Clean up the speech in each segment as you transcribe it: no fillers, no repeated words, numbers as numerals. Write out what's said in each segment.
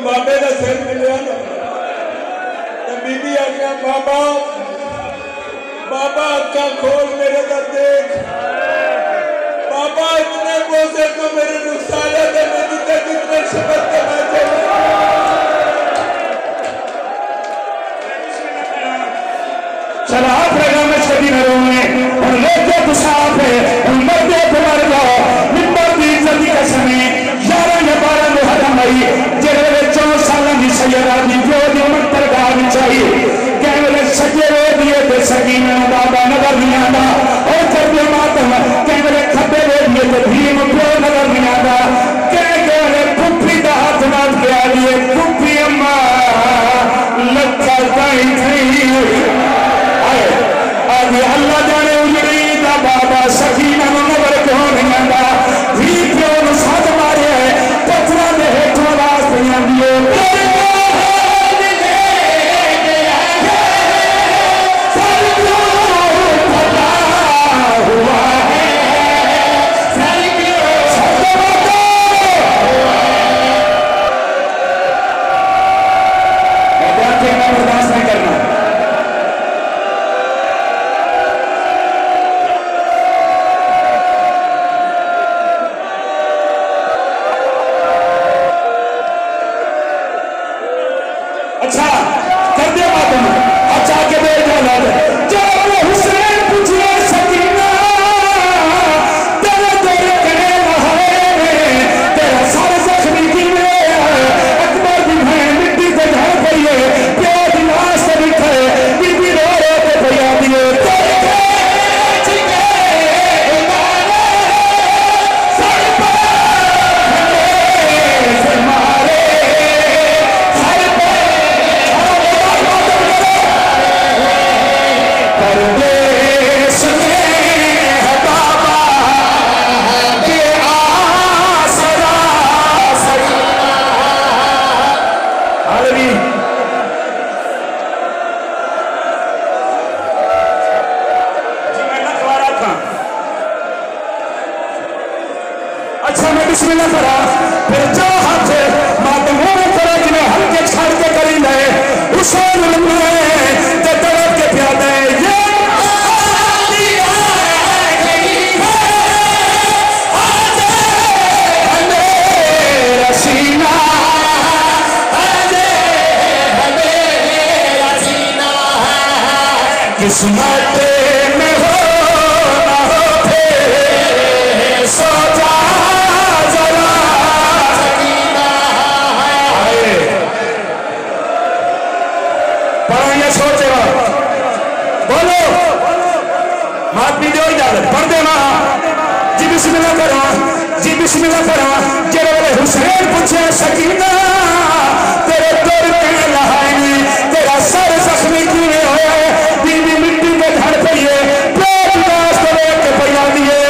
बाबे का सिर मिले ना बीबी आख्या बाबा बाबा अक्का खोल मेरे का देख बाबा इतने बोझे को मेरे नुकसान है मेरी तक कितने शब्द करना चाहिए चला प्रोग्राम में छवि में और लेके तो साफ है और मर्दे तो मर जाओ मिंबर की इज्जत का समय 11 या 12 मुहर्रम आई जेरे 4 साल की सैयदा दी जो दी मत्तर गाव चाहिए कहले सजे रो दिए ते सकीना बाबा नगर नहीं आंदा और करदे मातम कहले खब्बे रो दिए ते भीम प्यो नगर नहीं आंदा कहले पुप्पी दा हाथ नाथ के आ लिए पुप्पी अम्मा लखा ताई थई अल्लाह जाने उजड़ी दा बाबा सकीना नगर क्यों नहीं आंदा भी प्यो साथ मारे पत्थर दे हेठों आवाज नहीं आंदी किस्मत में हो ना हो फिर सोचा जरा सकीना है पढ़ाइए सोचे बोलो मात भी दो इजाजत पढ़ दे मां जी बिस्मिल्लाह करो जी बिस्मिल्लाह करो जेरे वाले हुसैन पूछे सकीना तेरे दर के लहाई तेरा सर जख्मी क्यों होया बीवी मिट्टी के घर पे ये पेट दास को लेके पैया दिए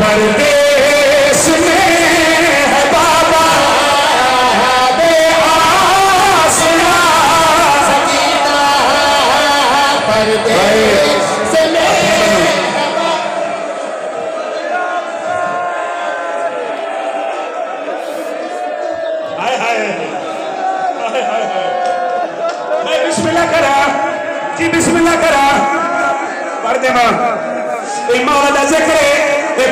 परदेश में है बाबा बेआसरा सकीना परदेश में हाय हाय बिस्मिल्लाह करा जी बिस्मिल्लाह करा पढ़ दे मां इमाम दा जिक्र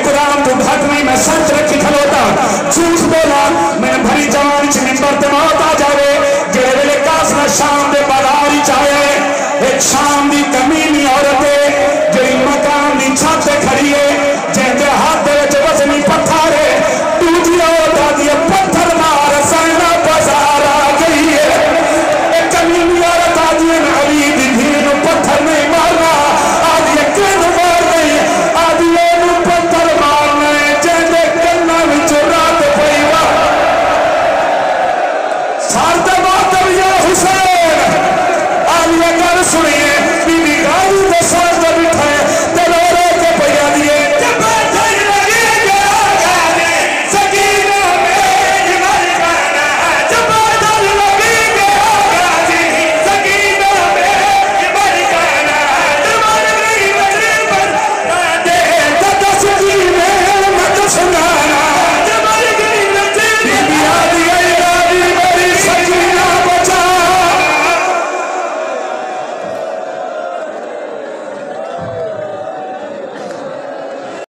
कुरान तो घट में मैं सच रखी खलोता झूठ बोला मैं भरी जान च मिंबर ते मौत आ जावे जेड़े वेले कासना शाम दे बाजार च आए एक शाम